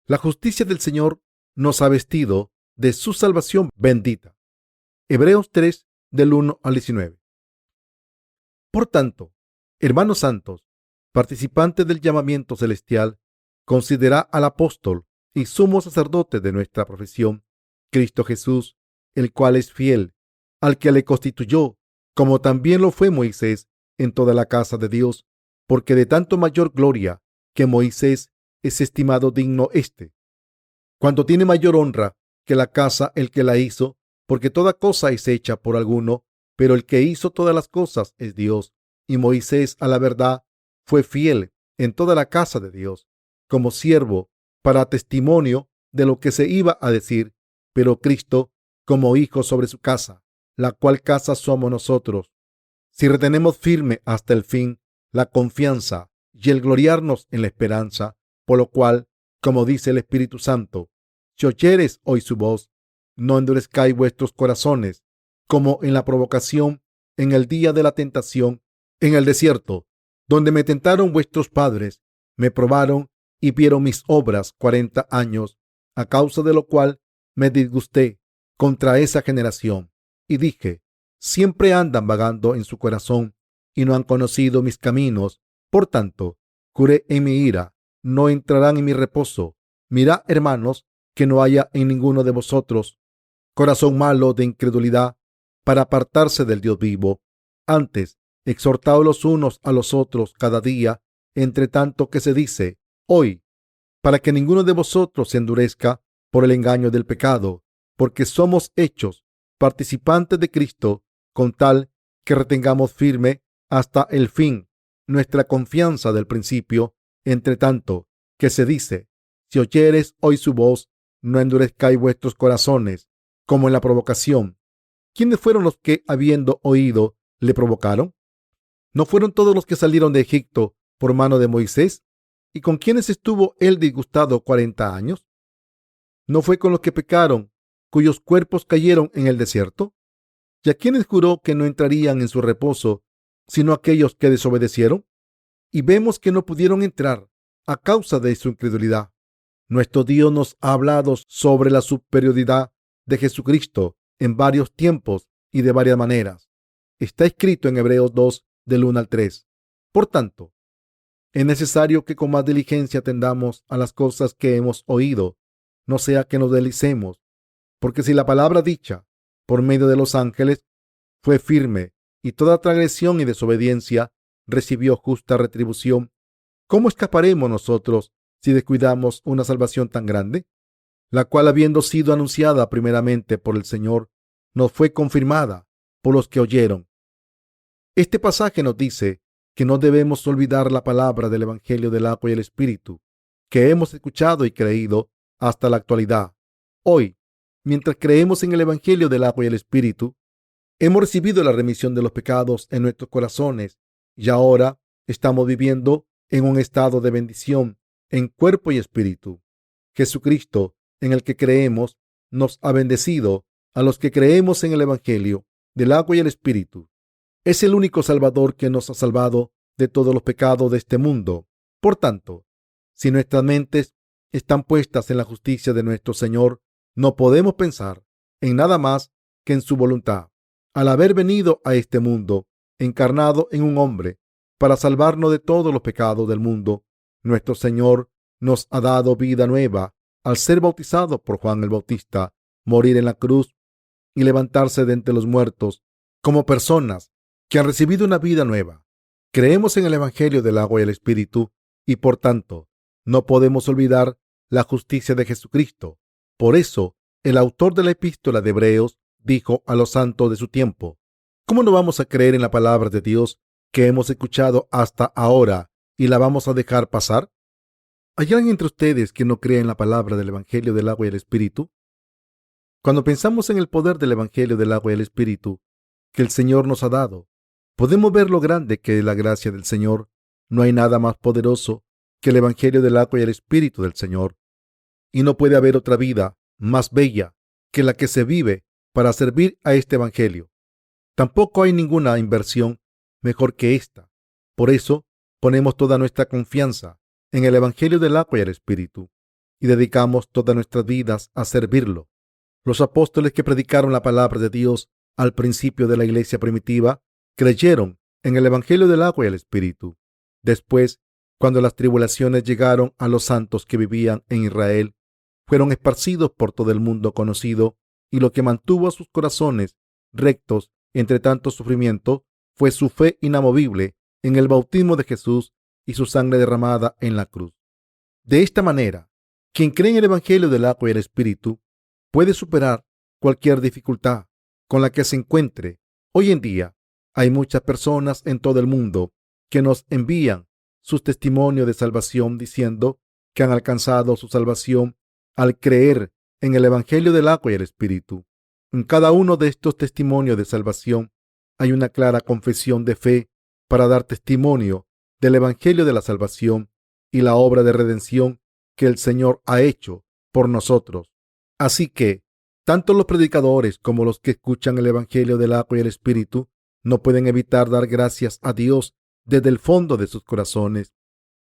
La justicia del Señor nos ha vestido de su salvación bendita. Hebreos 3, del 1 al 19. Por tanto, hermanos santos, participantes del llamamiento celestial, considera al apóstol y sumo sacerdote de nuestra profesión, Cristo Jesús, el cual es fiel, al que le constituyó, como también lo fue Moisés en toda la casa de Dios, porque de tanto mayor gloria que Moisés es estimado digno cuando tiene mayor honra que la casa el que la hizo, porque toda cosa es hecha por alguno, pero el que hizo todas las cosas es Dios. Y Moisés, a la verdad, fue fiel en toda la casa de Dios, como siervo, para testimonio de lo que se iba a decir, pero Cristo como hijo sobre su casa, la cual casa somos nosotros, si retenemos firme hasta el fin la confianza y el gloriarnos en la esperanza, por lo cual, como dice el Espíritu Santo, si oyereis hoy su voz, no endurezcáis vuestros corazones, como en la provocación en el día de la tentación en el desierto, donde me tentaron vuestros padres, me probaron y vieron mis obras 40 años, a causa de lo cual me disgusté contra esa generación, y dije, siempre andan vagando en su corazón, y no han conocido mis caminos. Por tanto, juré en mi ira, no entrarán en mi reposo. Mirad, hermanos, que no haya en ninguno de vosotros corazón malo de incredulidad para apartarse del Dios vivo. Antes, exhortaos los unos a los otros cada día, entre tanto que se dice hoy, para que ninguno de vosotros se endurezca por el engaño del pecado, porque somos hechos participantes de Cristo, con tal que retengamos firme hasta el fin nuestra confianza del principio. Entre tanto que se dice, si oyereis hoy su voz, no endurezcáis vuestros corazones, como en la provocación. ¿Quiénes fueron los que, habiendo oído, le provocaron? ¿No fueron todos los que salieron de Egipto por mano de Moisés? ¿Y con quienes estuvo él disgustado 40 años? ¿No fue con los que pecaron, cuyos cuerpos cayeron en el desierto? ¿Y a quienes juró que no entrarían en su reposo, sino aquellos que desobedecieron? Y vemos que no pudieron entrar a causa de su incredulidad. Nuestro Dios nos ha hablado sobre la superioridad de Jesucristo en varios tiempos y de varias maneras. Está escrito en Hebreos 2, del 1 al 3. Por tanto, es necesario que con más diligencia atendamos a las cosas que hemos oído, no sea que nos deslicemos, porque si la palabra dicha por medio de los ángeles fue firme y toda transgresión y desobediencia recibió justa retribución, ¿cómo escaparemos nosotros si descuidamos una salvación tan grande, la cual, habiendo sido anunciada primeramente por el Señor, nos fue confirmada por los que oyeron? Este pasaje nos dice que no debemos olvidar la palabra del Evangelio del agua y el Espíritu que hemos escuchado y creído hasta la actualidad. Hoy, mientras creemos en el Evangelio del agua y el Espíritu, hemos recibido la remisión de los pecados en nuestros corazones y ahora estamos viviendo en un estado de bendición en cuerpo y espíritu. Jesucristo, en el que creemos, nos ha bendecido a los que creemos en el Evangelio del agua y el Espíritu. Es el único Salvador que nos ha salvado de todos los pecados de este mundo. Por tanto, si nuestras mentes están puestas en la justicia de nuestro Señor, no podemos pensar en nada más que en su voluntad. Al haber venido a este mundo, encarnado en un hombre, para salvarnos de todos los pecados del mundo, nuestro Señor nos ha dado vida nueva al ser bautizado por Juan el Bautista, morir en la cruz y levantarse de entre los muertos como personas que han recibido una vida nueva. Creemos en el Evangelio del agua y el Espíritu y, por tanto, no podemos olvidar la justicia de Jesucristo. Por eso, el autor de la epístola de Hebreos dijo a los santos de su tiempo: ¿cómo no vamos a creer en la palabra de Dios que hemos escuchado hasta ahora y la vamos a dejar pasar? ¿Hay alguien entre ustedes que no cree en la palabra del Evangelio del agua y el Espíritu? Cuando pensamos en el poder del Evangelio del agua y el Espíritu que el Señor nos ha dado, podemos ver lo grande que es la gracia del Señor. No hay nada más poderoso que el Evangelio del agua y el Espíritu del Señor. Y no puede haber otra vida más bella que la que se vive para servir a este Evangelio. Tampoco hay ninguna inversión mejor que esta. Por eso ponemos toda nuestra confianza en el Evangelio del agua y el Espíritu. y dedicamos todas nuestras vidas a servirlo. Los apóstoles que predicaron la palabra de Dios al principio de la iglesia primitiva creyeron en el Evangelio del agua y el Espíritu. Después, cuando las tribulaciones llegaron a los santos que vivían en Israel, fueron esparcidos por todo el mundo conocido, y lo que mantuvo a sus corazones rectos entre tanto sufrimiento fue su fe inamovible en el bautismo de Jesús y su sangre derramada en la cruz. De esta manera, quien cree en el Evangelio del agua y el Espíritu puede superar cualquier dificultad con la que se encuentre. Hoy en día hay muchas personas en todo el mundo que nos envían sus testimonios de salvación diciendo que han alcanzado su salvación al creer en el Evangelio del agua y el Espíritu. En cada uno de estos testimonios de salvación hay una clara confesión de fe para dar testimonio del Evangelio de la salvación y la obra de redención que el Señor ha hecho por nosotros. Así que, tanto los predicadores como los que escuchan el Evangelio del agua y el Espíritu no pueden evitar dar gracias a Dios desde el fondo de sus corazones.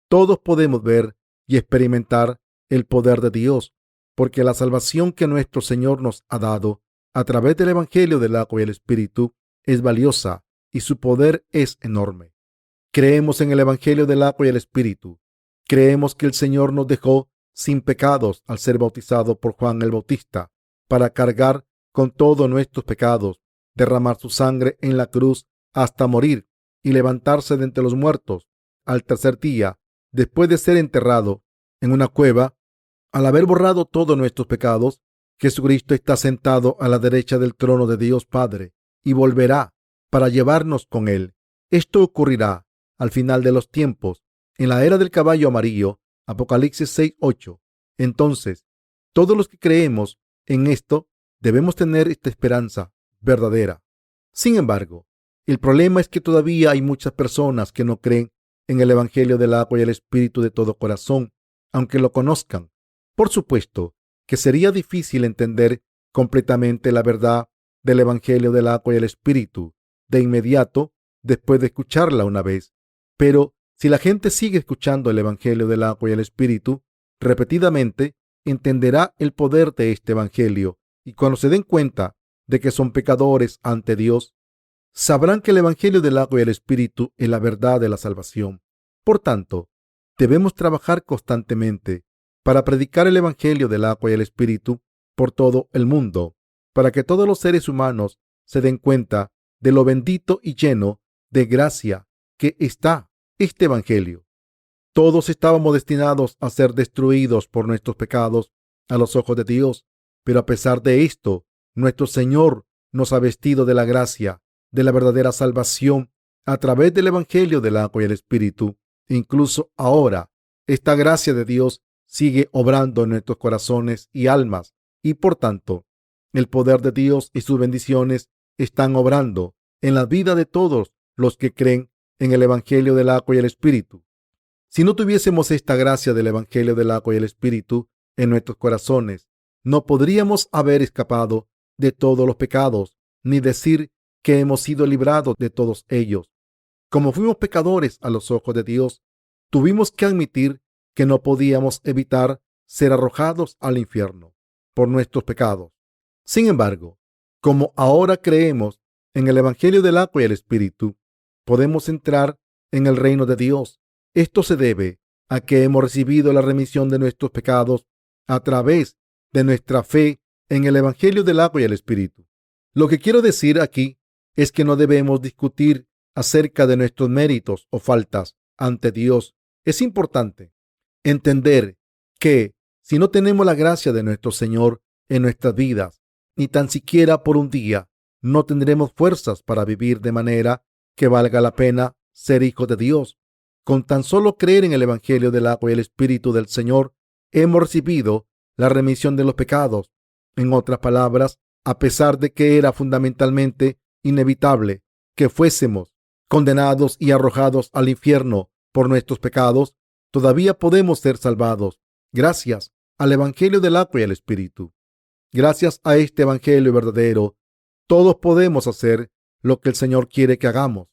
Todos podemos ver y experimentar el poder de Dios, porque la salvación que nuestro Señor nos ha dado a través del Evangelio del agua y el Espíritu es valiosa y su poder es enorme. Creemos en el Evangelio del agua y el Espíritu. Creemos que el Señor nos dejó sin pecados al ser bautizado por Juan el Bautista, para cargar con todos nuestros pecados, derramar su sangre en la cruz hasta morir y levantarse de entre los muertos al tercer día, después de ser enterrado en una cueva. Al haber borrado todos nuestros pecados, Jesucristo está sentado a la derecha del trono de Dios Padre y volverá para llevarnos con él. Esto ocurrirá al final de los tiempos, en la era del caballo amarillo, Apocalipsis 6:8. Entonces, todos los que creemos en esto debemos tener esta esperanza verdadera. Sin embargo, el problema es que todavía hay muchas personas que no creen en el Evangelio del agua y el Espíritu de todo corazón, aunque lo conozcan. Por supuesto que sería difícil entender completamente la verdad del Evangelio del agua y el Espíritu de inmediato después de escucharla una vez. Pero si la gente sigue escuchando el Evangelio del agua y el Espíritu repetidamente, entenderá el poder de este Evangelio, y cuando se den cuenta de que son pecadores ante Dios, sabrán que el Evangelio del agua y el Espíritu es la verdad de la salvación. Por tanto, debemos trabajar constantemente para predicar el Evangelio del agua y el Espíritu por todo el mundo, para que todos los seres humanos se den cuenta de lo bendito y lleno de gracia que está este Evangelio. Todos estábamos destinados a ser destruidos por nuestros pecados a los ojos de Dios, pero a pesar de esto, nuestro Señor nos ha vestido de la gracia de la verdadera salvación a través del Evangelio del agua y el Espíritu. Incluso ahora, esta gracia de Dios sigue obrando en nuestros corazones y almas, y por tanto, el poder de Dios y sus bendiciones están obrando en la vida de todos los que creen en el Evangelio del agua y el Espíritu. Si no tuviésemos esta gracia del Evangelio del agua y el Espíritu en nuestros corazones, no podríamos haber escapado de todos los pecados, ni decir que hemos sido librados de todos ellos. Como fuimos pecadores a los ojos de Dios, tuvimos que admitir que no podíamos evitar ser arrojados al infierno por nuestros pecados. Sin embargo, como ahora creemos en el Evangelio del agua y el Espíritu, podemos entrar en el reino de Dios. Esto se debe a que hemos recibido la remisión de nuestros pecados a través de nuestra fe en el Evangelio del agua y el Espíritu. Lo que quiero decir aquí es que no debemos discutir acerca de nuestros méritos o faltas ante Dios. Es importante entender que si no tenemos la gracia de nuestro Señor en nuestras vidas, ni tan siquiera por un día, no tendremos fuerzas para vivir de manera que valga la pena ser hijos de Dios. Con tan solo creer en el Evangelio del agua y el Espíritu del Señor, hemos recibido la remisión de los pecados. En otras palabras, a pesar de que era fundamentalmente inevitable que fuésemos condenados y arrojados al infierno por nuestros pecados, todavía podemos ser salvados gracias al Evangelio del agua y el Espíritu. Gracias a este Evangelio verdadero, todos podemos hacer lo que el Señor quiere que hagamos.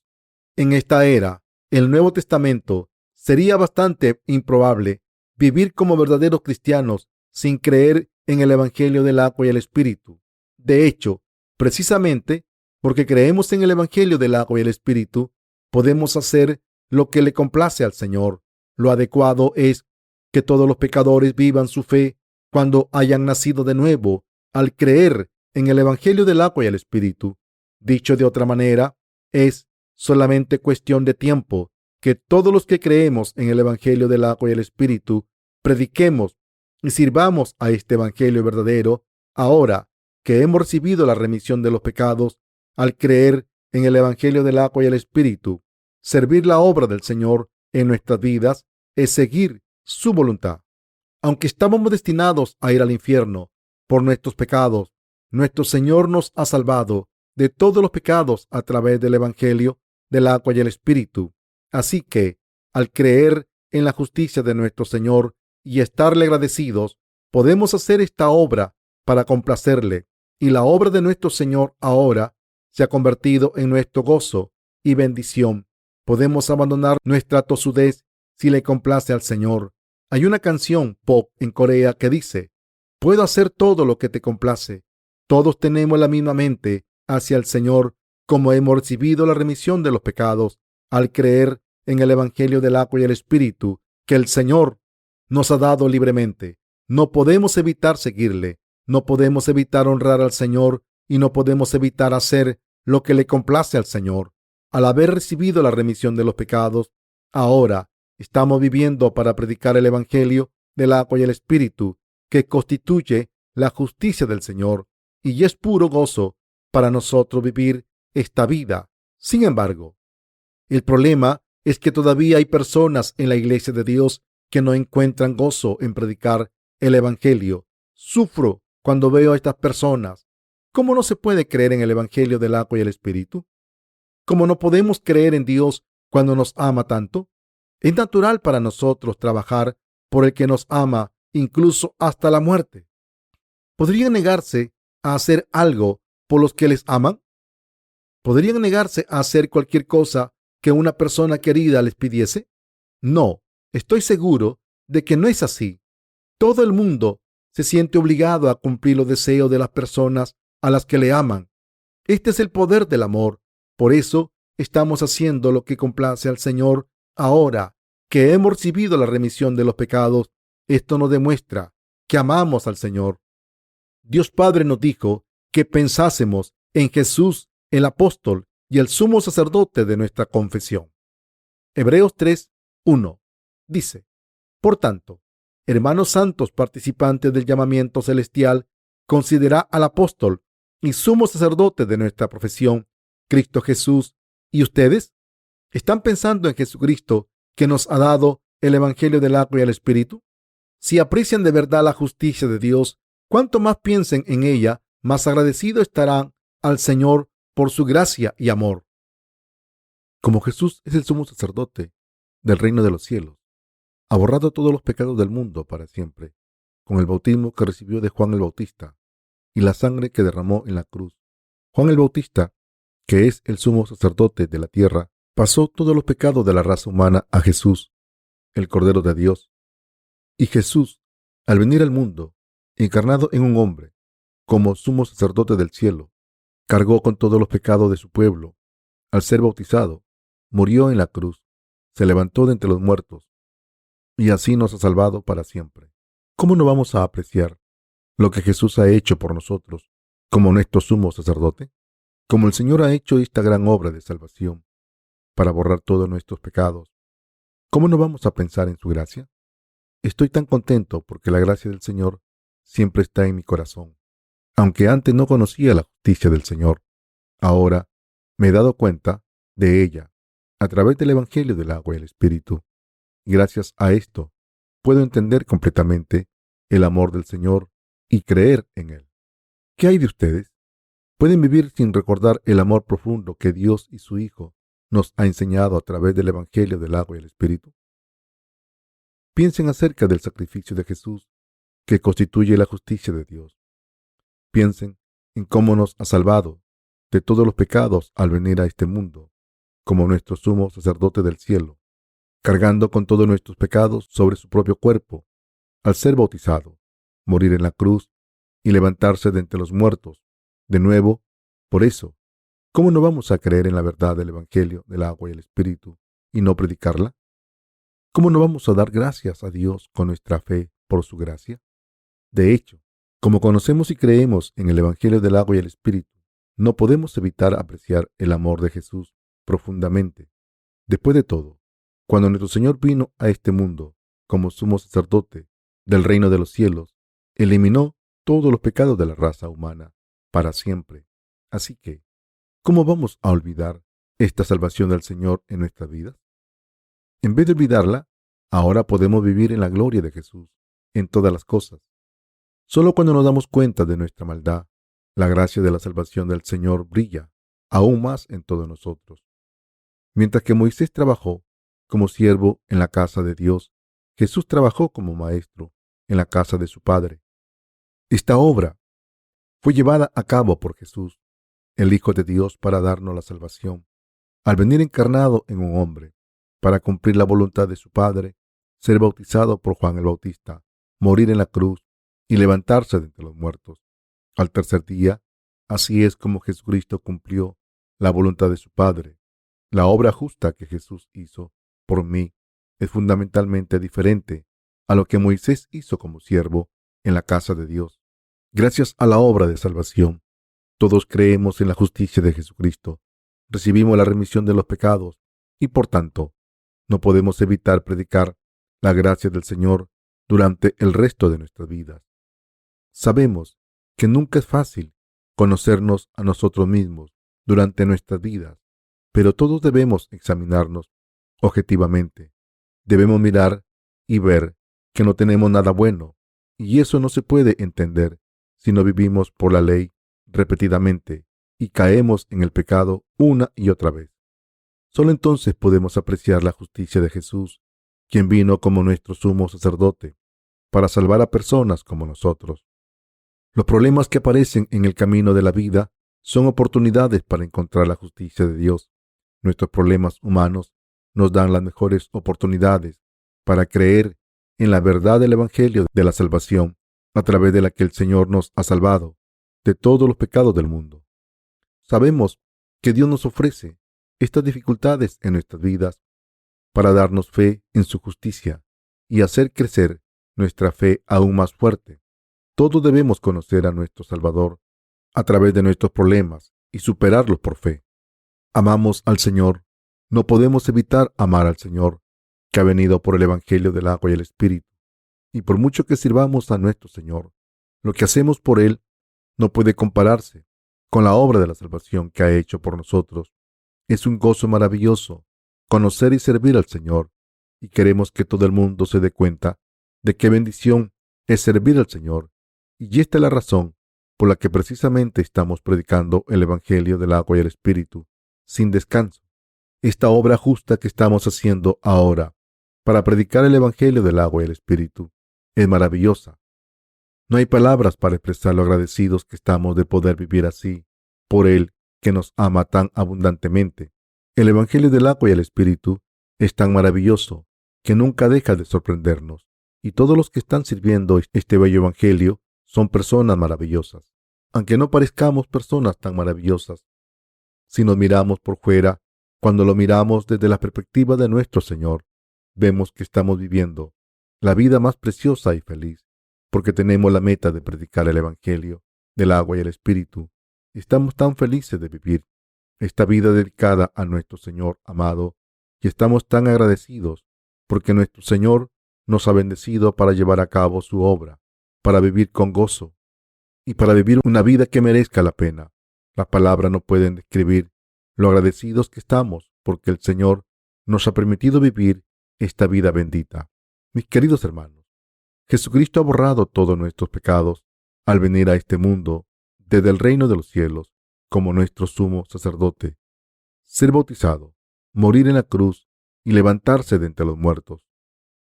En esta era, el Nuevo Testamento, sería bastante improbable vivir como verdaderos cristianos sin creer en el Evangelio del agua y el Espíritu. De hecho, precisamente porque creemos en el Evangelio del agua y el Espíritu, podemos hacer lo que le complace al Señor. Lo adecuado es que todos los pecadores vivan su fe cuando hayan nacido de nuevo, al creer en el Evangelio del agua y el Espíritu. Dicho de otra manera, es solamente cuestión de tiempo que todos los que creemos en el Evangelio del agua y el Espíritu prediquemos y sirvamos a este Evangelio verdadero ahora que hemos recibido la remisión de los pecados. Al creer en el Evangelio del agua y el Espíritu, servir la obra del Señor en nuestras vidas es seguir su voluntad. Aunque estábamos destinados a ir al infierno por nuestros pecados, nuestro Señor nos ha salvado de todos los pecados a través del Evangelio del agua y el Espíritu. Así que, al creer en la justicia de nuestro Señor y estarle agradecidos, podemos hacer esta obra para complacerle. Y la obra de nuestro Señor ahora se ha convertido en nuestro gozo y bendición. Podemos abandonar nuestra tosudez si le complace al Señor. Hay una canción pop en Corea que dice: puedo hacer todo lo que te complace. Todos tenemos la misma mente hacia el Señor, como hemos recibido la remisión de los pecados al creer en el Evangelio del agua y el Espíritu que el Señor nos ha dado libremente. No podemos evitar seguirle, no podemos evitar honrar al Señor y no podemos evitar hacer lo que le complace al Señor. Al haber recibido la remisión de los pecados, ahora estamos viviendo para predicar el Evangelio del agua y el Espíritu, que constituye la justicia del Señor, y es puro gozo para nosotros vivir esta vida. Sin embargo, el problema es que todavía hay personas en la iglesia de Dios que no encuentran gozo en predicar el Evangelio. Sufro cuando veo a estas personas. ¿Cómo no se puede creer en el Evangelio del agua y el Espíritu? ¿Cómo no podemos creer en Dios cuando nos ama tanto? Es natural para nosotros trabajar por el que nos ama, incluso hasta la muerte. ¿Podrían negarse a hacer algo por los que les aman? ¿Podrían negarse a hacer cualquier cosa que una persona querida les pidiese? No, estoy seguro de que no es así. Todo el mundo se siente obligado a cumplir los deseos de las personas a las que le aman. Este es el poder del amor. Por eso estamos haciendo lo que complace al Señor ahora que hemos recibido la remisión de los pecados. Esto nos demuestra que amamos al Señor. Dios Padre nos dijo que pensásemos en Jesús, el apóstol y el sumo sacerdote de nuestra confesión. Hebreos 3:1 dice: por tanto, hermanos santos participantes del llamamiento celestial, considera al apóstol y sumo sacerdote de nuestra profesión, Cristo Jesús. ¿Y ustedes? ¿Están pensando en Jesucristo, que nos ha dado el Evangelio del agua y el Espíritu? Si aprecian de verdad la justicia de Dios, cuanto más piensen en ella, más agradecidos estarán al Señor por su gracia y amor. Como Jesús es el sumo sacerdote del reino de los cielos, ha borrado todos los pecados del mundo para siempre, con el bautismo que recibió de Juan el Bautista y la sangre que derramó en la cruz. Juan el Bautista, que es el sumo sacerdote de la tierra, pasó todos los pecados de la raza humana a Jesús, el Cordero de Dios. Y Jesús, al venir al mundo, encarnado en un hombre, como sumo sacerdote del cielo, cargó con todos los pecados de su pueblo. Al ser bautizado, murió en la cruz, se levantó de entre los muertos, y así nos ha salvado para siempre. ¿Cómo no vamos a apreciar lo que Jesús ha hecho por nosotros como nuestro sumo sacerdote? Como el Señor ha hecho esta gran obra de salvación para borrar todos nuestros pecados, ¿cómo no vamos a pensar en su gracia? Estoy tan contento porque la gracia del Señor siempre está en mi corazón. Aunque antes no conocía la justicia del Señor, ahora me he dado cuenta de ella a través del Evangelio del agua y el Espíritu. Gracias a esto, puedo entender completamente el amor del Señor y creer en Él. ¿Qué hay de ustedes? ¿Pueden vivir sin recordar el amor profundo que Dios y su Hijo nos ha enseñado a través del Evangelio del agua y el Espíritu? Piensen acerca del sacrificio de Jesús, que constituye la justicia de Dios. Piensen en cómo nos ha salvado de todos los pecados al venir a este mundo, como nuestro sumo sacerdote del cielo, cargando con todos nuestros pecados sobre su propio cuerpo, al ser bautizado. morir en la cruz y levantarse de entre los muertos. De nuevo, por eso, ¿cómo no vamos a creer en la verdad del Evangelio del agua y el Espíritu y no predicarla? ¿Cómo no vamos a dar gracias a Dios con nuestra fe por su gracia? De hecho, como conocemos y creemos en el Evangelio del agua y el Espíritu, no podemos evitar apreciar el amor de Jesús profundamente. Después de todo, cuando nuestro Señor vino a este mundo como sumo sacerdote del reino de los cielos, eliminó todos los pecados de la raza humana para siempre. Así que, ¿cómo vamos a olvidar esta salvación del Señor en nuestras vidas? En vez de olvidarla, ahora podemos vivir en la gloria de Jesús en todas las cosas. Solo cuando nos damos cuenta de nuestra maldad, la gracia de la salvación del Señor brilla aún más en todos nosotros. Mientras que Moisés trabajó como siervo en la casa de Dios, Jesús trabajó como maestro en la casa de su Padre. Esta obra fue llevada a cabo por Jesús, el Hijo de Dios, para darnos la salvación, al venir encarnado en un hombre, para cumplir la voluntad de su Padre, ser bautizado por Juan el Bautista, morir en la cruz y levantarse de entre los muertos al tercer día. Así es como Jesucristo cumplió la voluntad de su Padre. La obra justa que Jesús hizo por mí es fundamentalmente diferente a lo que Moisés hizo como siervo en la casa de Dios. Gracias a la obra de salvación, todos creemos en la justicia de Jesucristo, recibimos la remisión de los pecados y, por tanto, no podemos evitar predicar la gracia del Señor durante el resto de nuestras vidas. Sabemos que nunca es fácil conocernos a nosotros mismos durante nuestras vidas, pero todos debemos examinarnos objetivamente. Debemos mirar y ver que no tenemos nada bueno, y eso no se puede entender si no vivimos por la ley repetidamente y caemos en el pecado una y otra vez. Solo entonces podemos apreciar la justicia de Jesús, quien vino como nuestro sumo sacerdote para salvar a personas como nosotros. Los problemas que aparecen en el camino de la vida son oportunidades para encontrar la justicia de Dios. Nuestros problemas humanos nos dan las mejores oportunidades para creer en la verdad del Evangelio de la salvación, a través de la que el Señor nos ha salvado de todos los pecados del mundo. Sabemos que Dios nos ofrece estas dificultades en nuestras vidas para darnos fe en su justicia y hacer crecer nuestra fe aún más fuerte. Todos debemos conocer a nuestro Salvador a través de nuestros problemas y superarlos por fe. Amamos al Señor. No podemos evitar amar al Señor, que ha venido por el Evangelio del agua y el Espíritu. Y por mucho que sirvamos a nuestro Señor, lo que hacemos por Él no puede compararse con la obra de la salvación que ha hecho por nosotros. Es un gozo maravilloso conocer y servir al Señor, y queremos que todo el mundo se dé cuenta de qué bendición es servir al Señor. Y esta es la razón por la que precisamente estamos predicando el Evangelio del agua y el Espíritu sin descanso. Esta obra justa que estamos haciendo ahora para predicar el Evangelio del agua y el Espíritu es maravillosa. No hay palabras para expresar lo agradecidos que estamos de poder vivir así por Él que nos ama tan abundantemente. El Evangelio del agua y el Espíritu es tan maravilloso que nunca deja de sorprendernos, y todos los que están sirviendo este bello Evangelio son personas maravillosas. Aunque no parezcamos personas tan maravillosas, si nos miramos por fuera, cuando lo miramos desde la perspectiva de nuestro Señor, vemos que estamos viviendo la vida más preciosa y feliz, porque tenemos la meta de predicar el Evangelio del agua y el Espíritu. Estamos tan felices de vivir esta vida dedicada a nuestro Señor amado, y estamos tan agradecidos porque nuestro Señor nos ha bendecido para llevar a cabo su obra, para vivir con gozo y para vivir una vida que merezca la pena. Las palabras no pueden describir lo agradecidos que estamos porque el Señor nos ha permitido vivir esta vida bendita. Mis queridos hermanos, Jesucristo ha borrado todos nuestros pecados al venir a este mundo desde el reino de los cielos como nuestro sumo sacerdote, ser bautizado, morir en la cruz y levantarse de entre los muertos.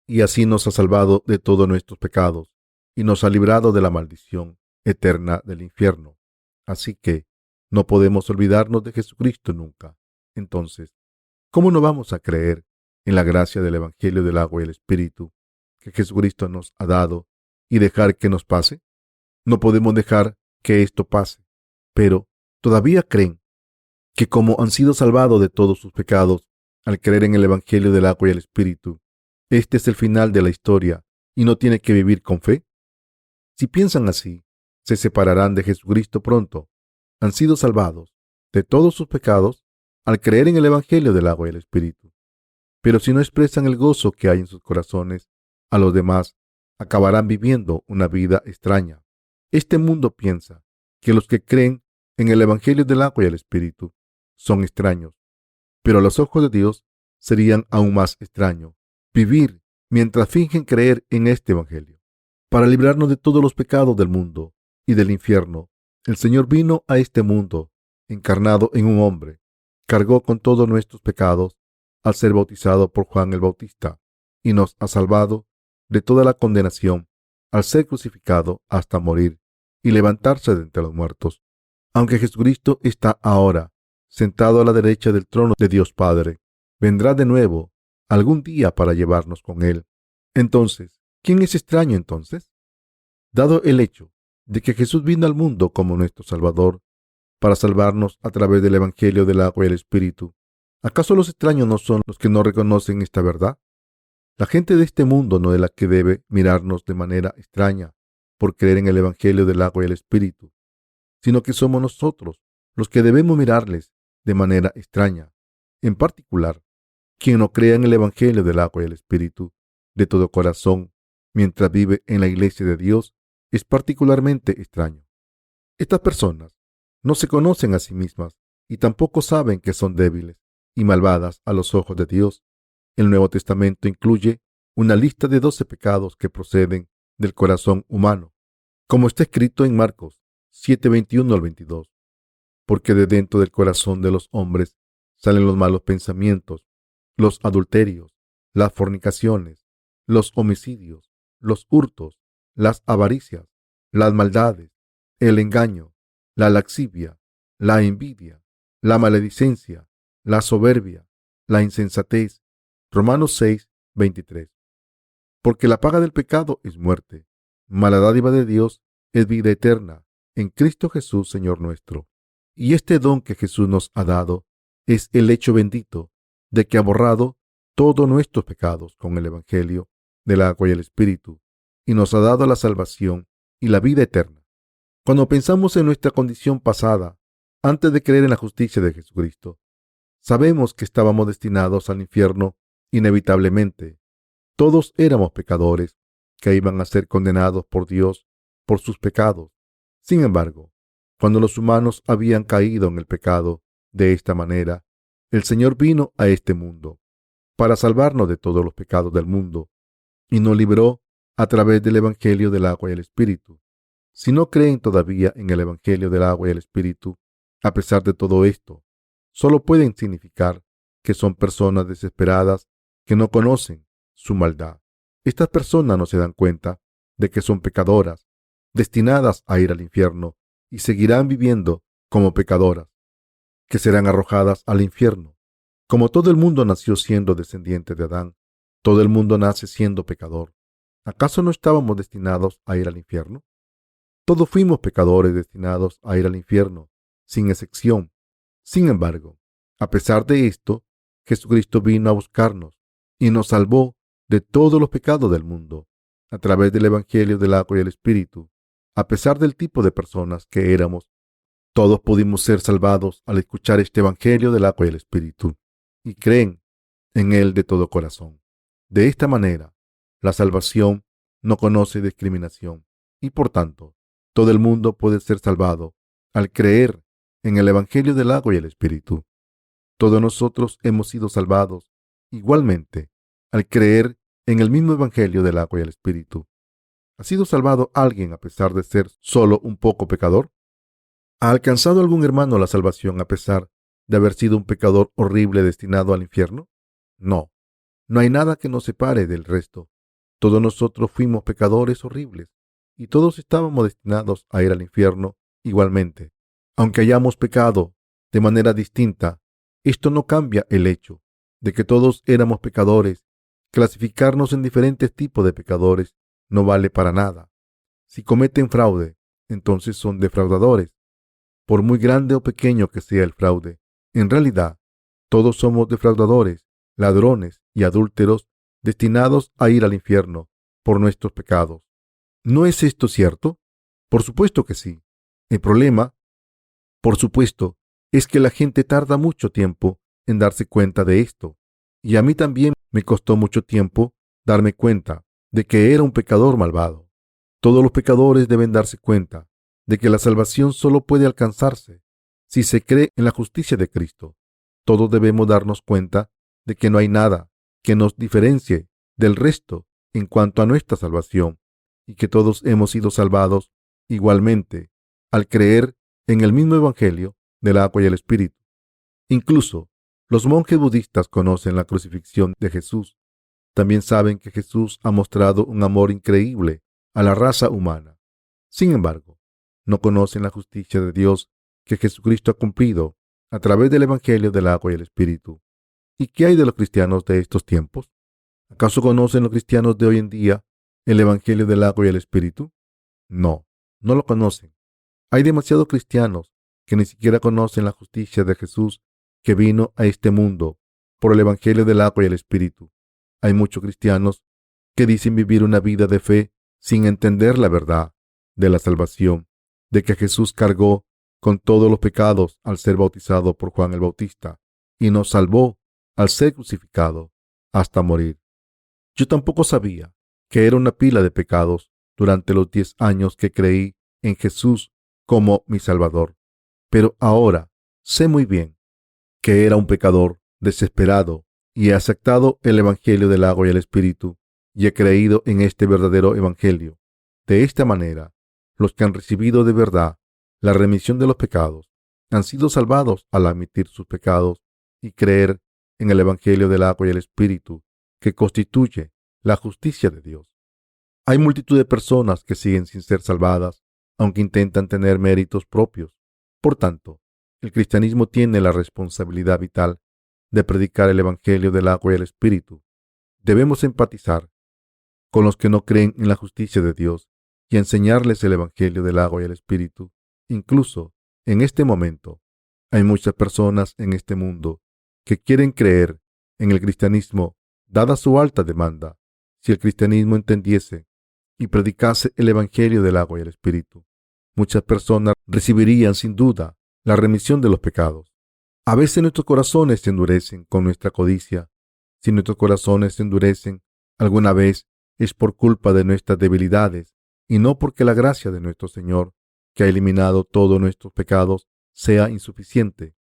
Y así nos ha salvado de todos nuestros pecados y nos ha librado de la maldición eterna del infierno. Así que no podemos olvidarnos de Jesucristo nunca. Entonces, ¿cómo no vamos a creer en la gracia del Evangelio del agua y el Espíritu que Jesucristo nos ha dado y dejar que nos pase? No podemos dejar que esto pase, pero todavía creen que como han sido salvados de todos sus pecados al creer en el Evangelio del agua y el Espíritu, este es el final de la historia y no tiene que vivir con fe. Si piensan así, se separarán de Jesucristo pronto. Han sido salvados de todos sus pecados al creer en el Evangelio del agua y el Espíritu. Pero si no expresan el gozo que hay en sus corazones a los demás, acabarán viviendo una vida extraña. Este mundo piensa que los que creen en el Evangelio del agua y el Espíritu son extraños, pero a los ojos de Dios serían aún más extraño vivir mientras fingen creer en este Evangelio. Para librarnos de todos los pecados del mundo y del infierno, el Señor vino a este mundo encarnado en un hombre, cargó con todos nuestros pecados al ser bautizado por Juan el Bautista y nos ha salvado de toda la condenación al ser crucificado hasta morir y levantarse de entre los muertos. Aunque Jesucristo está ahora sentado a la derecha del trono de Dios Padre, vendrá de nuevo algún día para llevarnos con Él. Entonces, ¿quién es extraño entonces? Dado el hecho de que Jesús vino al mundo como nuestro Salvador para salvarnos a través del Evangelio del agua y el Espíritu, ¿acaso los extraños no son los que no reconocen esta verdad? La gente de este mundo no es la que debe mirarnos de manera extraña por creer en el Evangelio del agua y el Espíritu, sino que somos nosotros los que debemos mirarles de manera extraña. En particular, quien no crea en el Evangelio del agua y el Espíritu de todo corazón mientras vive en la iglesia de Dios es particularmente extraño. Estas personas no se conocen a sí mismas y tampoco saben que son débiles y malvadas a los ojos de Dios. El Nuevo Testamento incluye una lista de 12 pecados que proceden del corazón humano, como está escrito en Marcos 7:21 al 22. Porque de dentro del corazón de los hombres salen los malos pensamientos, los adulterios, las fornicaciones, los homicidios, los hurtos, las avaricias, las maldades, el engaño, la lascivia, la envidia, la maledicencia, la soberbia, la insensatez. Romanos 6:23. Porque la paga del pecado es muerte, mas la dádiva de Dios es vida eterna en Cristo Jesús, Señor nuestro. Y este don que Jesús nos ha dado es el hecho bendito de que ha borrado todos nuestros pecados con el Evangelio del agua y el Espíritu, y nos ha dado la salvación y la vida eterna. Cuando pensamos en nuestra condición pasada, antes de creer en la justicia de Jesucristo, sabemos que estábamos destinados al infierno inevitablemente. Todos éramos pecadores que iban a ser condenados por Dios por sus pecados. Sin embargo, cuando los humanos habían caído en el pecado de esta manera, el Señor vino a este mundo para salvarnos de todos los pecados del mundo y nos libró a través del Evangelio del agua y el Espíritu. Si no creen todavía en el Evangelio del agua y el Espíritu, a pesar de todo esto, solo pueden significar que son personas desesperadas que no conocen su maldad. Estas personas no se dan cuenta de que son pecadoras, destinadas a ir al infierno, y seguirán viviendo como pecadoras, que serán arrojadas al infierno. Como todo el mundo nació siendo descendiente de Adán, todo el mundo nace siendo pecador. ¿Acaso no estábamos destinados a ir al infierno? Todos fuimos pecadores destinados a ir al infierno, sin excepción. Sin embargo, a pesar de esto, Jesucristo vino a buscarnos y nos salvó de todos los pecados del mundo a través del Evangelio del agua y el Espíritu. A pesar del tipo de personas que éramos, todos pudimos ser salvados al escuchar este Evangelio del agua y el Espíritu y creen en él de todo corazón. De esta manera, la salvación no conoce discriminación y por tanto, todo el mundo puede ser salvado al creer en el Evangelio del agua y el Espíritu. Todos nosotros hemos sido salvados igualmente al creer en el mismo Evangelio del agua y el Espíritu. ¿Ha sido salvado alguien a pesar de ser solo un poco pecador? ¿Ha alcanzado algún hermano la salvación a pesar de haber sido un pecador horrible destinado al infierno? No, no hay nada que nos separe del resto. Todos nosotros fuimos pecadores horribles y todos estábamos destinados a ir al infierno igualmente. Aunque hayamos pecado de manera distinta, esto no cambia el hecho de que todos éramos pecadores. Clasificarnos en diferentes tipos de pecadores no vale para nada. Si cometen fraude, entonces son defraudadores, por muy grande o pequeño que sea el fraude. En realidad, todos somos defraudadores, ladrones y adúlteros destinados a ir al infierno por nuestros pecados. ¿No es esto cierto? Por supuesto que sí. El problema, por supuesto, es que la gente tarda mucho tiempo en darse cuenta de esto. Y a mí también me costó mucho tiempo darme cuenta de que era un pecador malvado. Todos los pecadores deben darse cuenta de que la salvación solo puede alcanzarse si se cree en la justicia de Cristo. Todos debemos darnos cuenta de que no hay nada que nos diferencie del resto en cuanto a nuestra salvación y que todos hemos sido salvados igualmente al creer en el mismo Evangelio del agua y el Espíritu. Incluso los monjes budistas conocen la crucifixión de Jesús. También saben que Jesús ha mostrado un amor increíble a la raza humana. Sin embargo, no conocen la justicia de Dios que Jesucristo ha cumplido a través del Evangelio del agua y el Espíritu. ¿Y qué hay de los cristianos de estos tiempos? ¿Acaso conocen los cristianos de hoy en día el Evangelio del agua y el Espíritu? No, no lo conocen. Hay demasiados cristianos que ni siquiera conocen la justicia de Jesús que vino a este mundo por el Evangelio del agua y el Espíritu. Hay muchos cristianos que dicen vivir una vida de fe sin entender la verdad de la salvación, de que Jesús cargó con todos los pecados al ser bautizado por Juan el Bautista y nos salvó al ser crucificado hasta morir. Yo tampoco sabía que era una pila de pecados durante los 10 años que creí en Jesús como mi Salvador, pero ahora sé muy bien que era un pecador desesperado y he aceptado el Evangelio del agua y el Espíritu y he creído en este verdadero Evangelio. De esta manera, los que han recibido de verdad la remisión de los pecados han sido salvados al admitir sus pecados y creer en el Evangelio del agua y el Espíritu, que constituye la justicia de Dios. Hay multitud de personas que siguen sin ser salvadas, aunque intentan tener méritos propios. Por tanto, el cristianismo tiene la responsabilidad vital de predicar el Evangelio del agua y el Espíritu. Debemos empatizar con los que no creen en la justicia de Dios y enseñarles el Evangelio del agua y el Espíritu. Incluso en este momento, hay muchas personas en este mundo que quieren creer en el cristianismo, dada su alta demanda. Si el cristianismo entendiese y predicase el Evangelio del agua y el Espíritu, muchas personas recibirían sin duda la remisión de los pecados. A veces nuestros corazones se endurecen con nuestra codicia. Si nuestros corazones se endurecen alguna vez, es por culpa de nuestras debilidades y no porque la gracia de nuestro Señor, que ha eliminado todos nuestros pecados, sea insuficiente.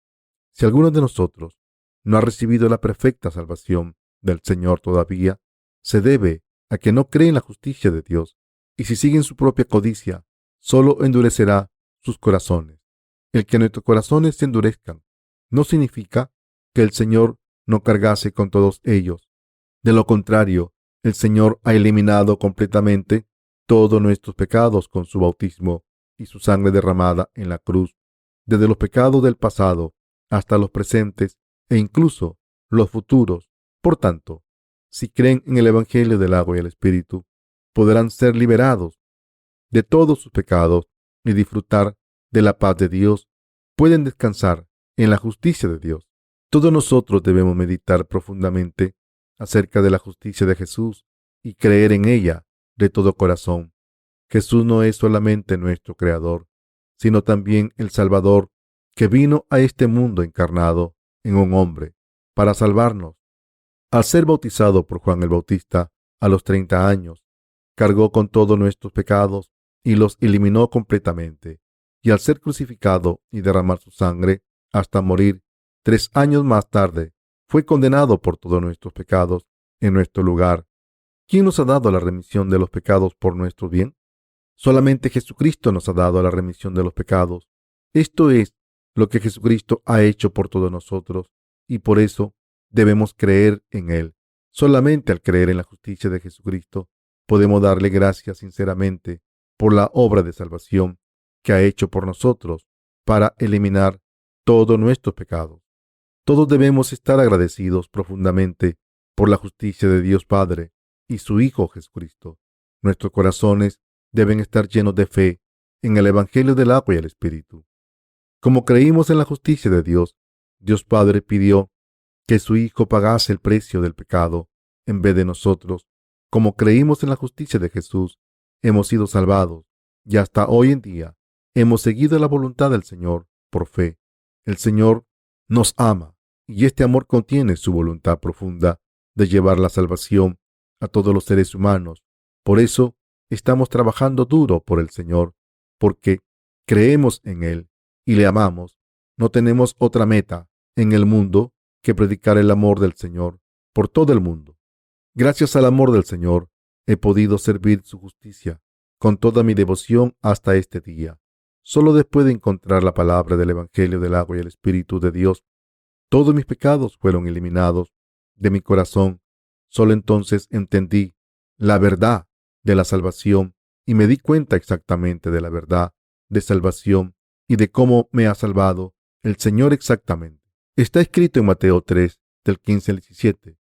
Si alguno de nosotros no ha recibido la perfecta salvación del Señor todavía, se debe a que no cree en la justicia de Dios, y si sigue en su propia codicia, solo endurecerá sus corazones. El que nuestros corazones se endurezcan no significa que el Señor no cargase con todos ellos. De lo contrario, el Señor ha eliminado completamente todos nuestros pecados con su bautismo y su sangre derramada en la cruz, desde los pecados del pasado hasta los presentes e incluso los futuros. Por tanto, si creen en el Evangelio del agua y el Espíritu, podrán ser liberados de todos sus pecados y disfrutar de la paz de Dios. Pueden descansar en la justicia de Dios. Todos nosotros debemos meditar profundamente acerca de la justicia de Jesús y creer en ella de todo corazón. Jesús no es solamente nuestro Creador, sino también el Salvador, que vino a este mundo encarnado en un hombre para salvarnos. Al ser bautizado por Juan el Bautista a los 30 años, cargó con todos nuestros pecados y los eliminó completamente. Y al ser crucificado y derramar su sangre hasta morir, 3 años más tarde, fue condenado por todos nuestros pecados en nuestro lugar. ¿Quién nos ha dado la remisión de los pecados por nuestro bien? Solamente Jesucristo nos ha dado la remisión de los pecados. Esto es lo que Jesucristo ha hecho por todos nosotros, y por eso debemos creer en Él. Solamente al creer en la justicia de Jesucristo podemos darle gracias sinceramente por la obra de salvación que ha hecho por nosotros para eliminar todos nuestros pecados. Todos debemos estar agradecidos profundamente por la justicia de Dios Padre y su Hijo Jesucristo. Nuestros corazones deben estar llenos de fe en el Evangelio del agua y el Espíritu. Como creímos en la justicia de Dios, Dios Padre pidió que su Hijo pagase el precio del pecado en vez de nosotros. Como creímos en la justicia de Jesús, hemos sido salvados y hasta hoy en día hemos seguido la voluntad del Señor por fe. El Señor nos ama y este amor contiene su voluntad profunda de llevar la salvación a todos los seres humanos. Por eso estamos trabajando duro por el Señor, porque creemos en Él y le amamos. No tenemos otra meta en el mundo que predicar el amor del Señor por todo el mundo. Gracias al amor del Señor, he podido servir su justicia con toda mi devoción hasta este día. Solo después de encontrar la palabra del Evangelio del agua y el Espíritu de Dios, todos mis pecados fueron eliminados de mi corazón. Solo entonces entendí la verdad de la salvación y me di cuenta exactamente de la verdad de salvación y de cómo me ha salvado el Señor exactamente. Está escrito en Mateo 3, del 15 al 17.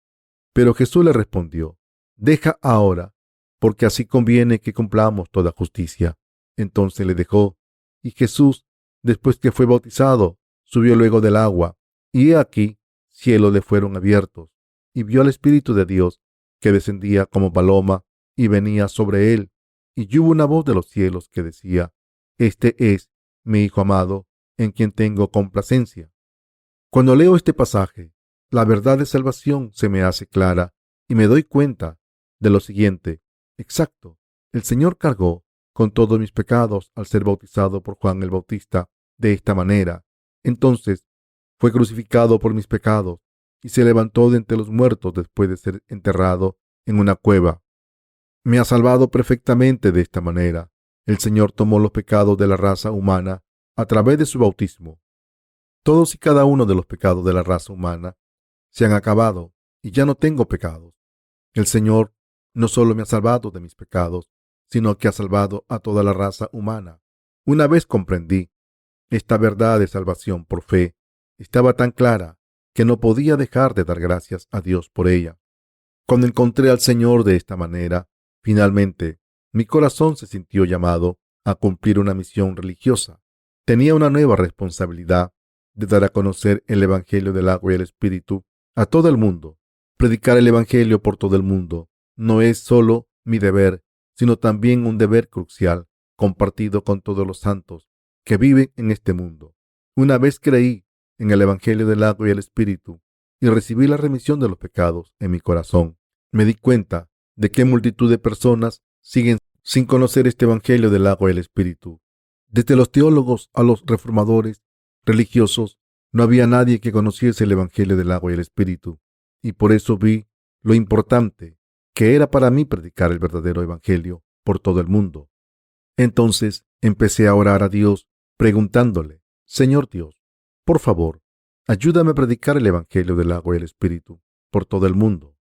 Pero Jesús le respondió: deja ahora, porque así conviene que cumplamos toda justicia. Entonces le dejó, y Jesús, después que fue bautizado, subió luego del agua, y he aquí, cielos le fueron abiertos, y vio al Espíritu de Dios, que descendía como paloma, y venía sobre él. Y hubo una voz de los cielos que decía: este es mi Hijo amado, en quien tengo complacencia. Cuando leo este pasaje, la verdad de salvación se me hace clara y me doy cuenta de lo siguiente. Exacto, el Señor cargó con todos mis pecados al ser bautizado por Juan el Bautista de esta manera. Entonces fue crucificado por mis pecados y se levantó de entre los muertos después de ser enterrado en una cueva. Me ha salvado perfectamente de esta manera. El Señor tomó los pecados de la raza humana a través de su bautismo. Todos y cada uno de los pecados de la raza humana se han acabado y ya no tengo pecados. El Señor no solo me ha salvado de mis pecados, sino que ha salvado a toda la raza humana. Una vez comprendí esta verdad de salvación por fe, estaba tan clara que no podía dejar de dar gracias a Dios por ella. Cuando encontré al Señor de esta manera, finalmente mi corazón se sintió llamado a cumplir una misión religiosa. Tenía una nueva responsabilidad de dar a conocer el Evangelio del agua y el Espíritu a todo el mundo. Predicar el Evangelio por todo el mundo no es solo mi deber, sino también un deber crucial compartido con todos los santos que viven en este mundo. Una vez creí en el Evangelio del agua y el Espíritu y recibí la remisión de los pecados en mi corazón, me di cuenta de que multitud de personas siguen sin conocer este Evangelio del agua y el Espíritu. Desde los teólogos a los reformadores religiosos, no había nadie que conociese el Evangelio del agua y el Espíritu, y por eso vi lo importante que era para mí predicar el verdadero Evangelio por todo el mundo. Entonces empecé a orar a Dios preguntándole: Señor Dios, por favor, ayúdame a predicar el Evangelio del agua y el Espíritu por todo el mundo.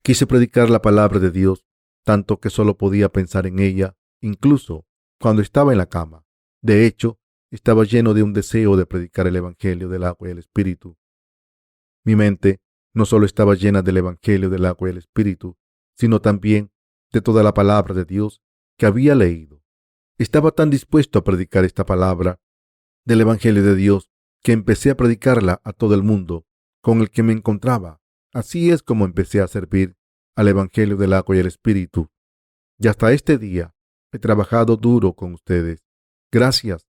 Quise predicar la palabra de Dios tanto que solo podía pensar en ella, incluso cuando estaba en la cama. De hecho, estaba lleno de un deseo de predicar el Evangelio del agua y el Espíritu. Mi mente no solo estaba llena del Evangelio del agua y el Espíritu, sino también de toda la palabra de Dios que había leído. Estaba tan dispuesto a predicar esta palabra del Evangelio de Dios que empecé a predicarla a todo el mundo con el que me encontraba. Así es como empecé a servir al Evangelio del agua y el Espíritu. Y hasta este día he trabajado duro con ustedes. Gracias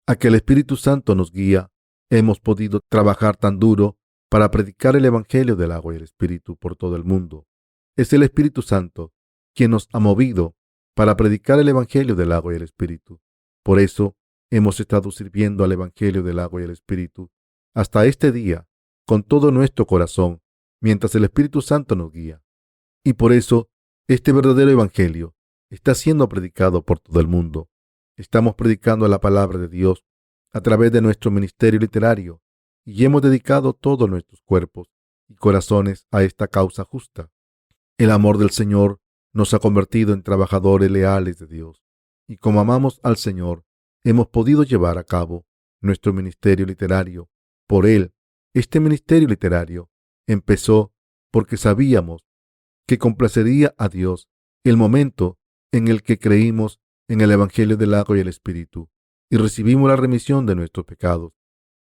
a que el Espíritu Santo nos guía, hemos podido trabajar tan duro para predicar el Evangelio del agua y el Espíritu por todo el mundo. Es el Espíritu Santo quien nos ha movido para predicar el Evangelio del agua y el Espíritu. Por eso hemos estado sirviendo al Evangelio del agua y el Espíritu hasta este día con todo nuestro corazón, mientras el Espíritu Santo nos guía. Y por eso este verdadero Evangelio está siendo predicado por todo el mundo. Estamos predicando la palabra de Dios a través de nuestro ministerio literario y hemos dedicado todos nuestros cuerpos y corazones a esta causa justa. El amor del Señor nos ha convertido en trabajadores leales de Dios, y como amamos al Señor, hemos podido llevar a cabo nuestro ministerio literario. Por él, este ministerio literario empezó porque sabíamos que complacería a Dios el momento en el que creímos en el Evangelio del agua y el Espíritu y recibimos la remisión de nuestros pecados,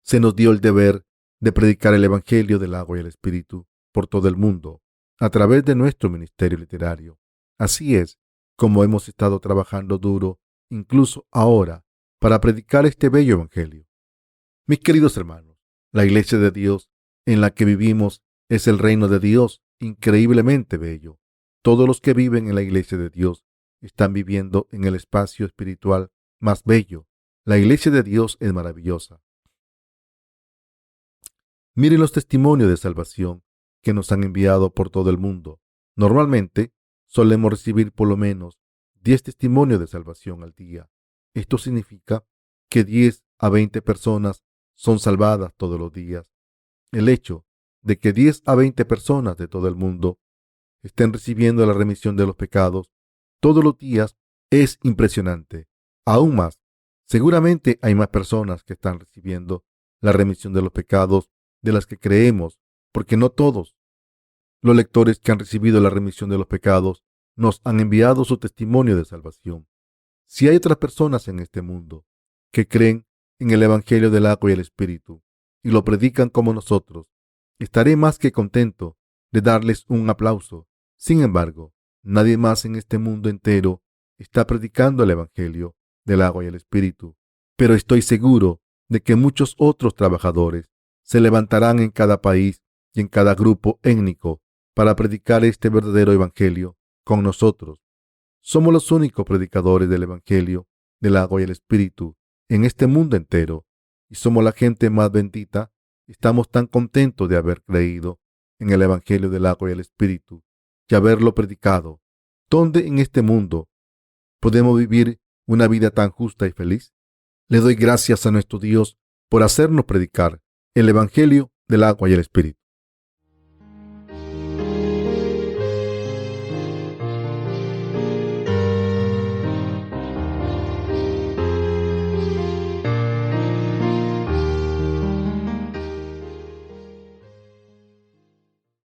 se nos dio el deber de predicar el Evangelio del agua y el Espíritu por todo el mundo a través de nuestro ministerio literario. Así es como hemos estado trabajando duro, incluso ahora, para predicar este bello Evangelio. Mis queridos hermanos, la Iglesia de Dios en la que vivimos es el reino de Dios increíblemente bello. Todos los que viven en la Iglesia de Dios están viviendo en el espacio espiritual más bello. La Iglesia de Dios es maravillosa. Miren los testimonios de salvación que nos han enviado por todo el mundo. Normalmente solemos recibir por lo menos 10 testimonios de salvación al día. Esto significa que 10 a 20 personas son salvadas todos los días. El hecho de que 10 a 20 personas de todo el mundo estén recibiendo la remisión de los pecados todos los días es impresionante. Aún más, seguramente hay más personas que están recibiendo la remisión de los pecados de las que creemos, porque no todos los lectores que han recibido la remisión de los pecados nos han enviado su testimonio de salvación. Si hay otras personas en este mundo que creen en el Evangelio del agua y el Espíritu y lo predican como nosotros, estaré más que contento de darles un aplauso. Sin embargo, nadie más en este mundo entero está predicando el Evangelio del agua y el Espíritu, pero estoy seguro de que muchos otros trabajadores se levantarán en cada país y en cada grupo étnico para predicar este verdadero Evangelio con nosotros. Somos los únicos predicadores del Evangelio del agua y el Espíritu en este mundo entero y somos la gente más bendita. Estamos tan contentos de haber creído en el Evangelio del agua y el Espíritu y haberlo predicado. ¿Dónde en este mundo podemos vivir una vida tan justa y feliz? Le doy gracias a nuestro Dios por hacernos predicar el Evangelio del agua y el Espíritu.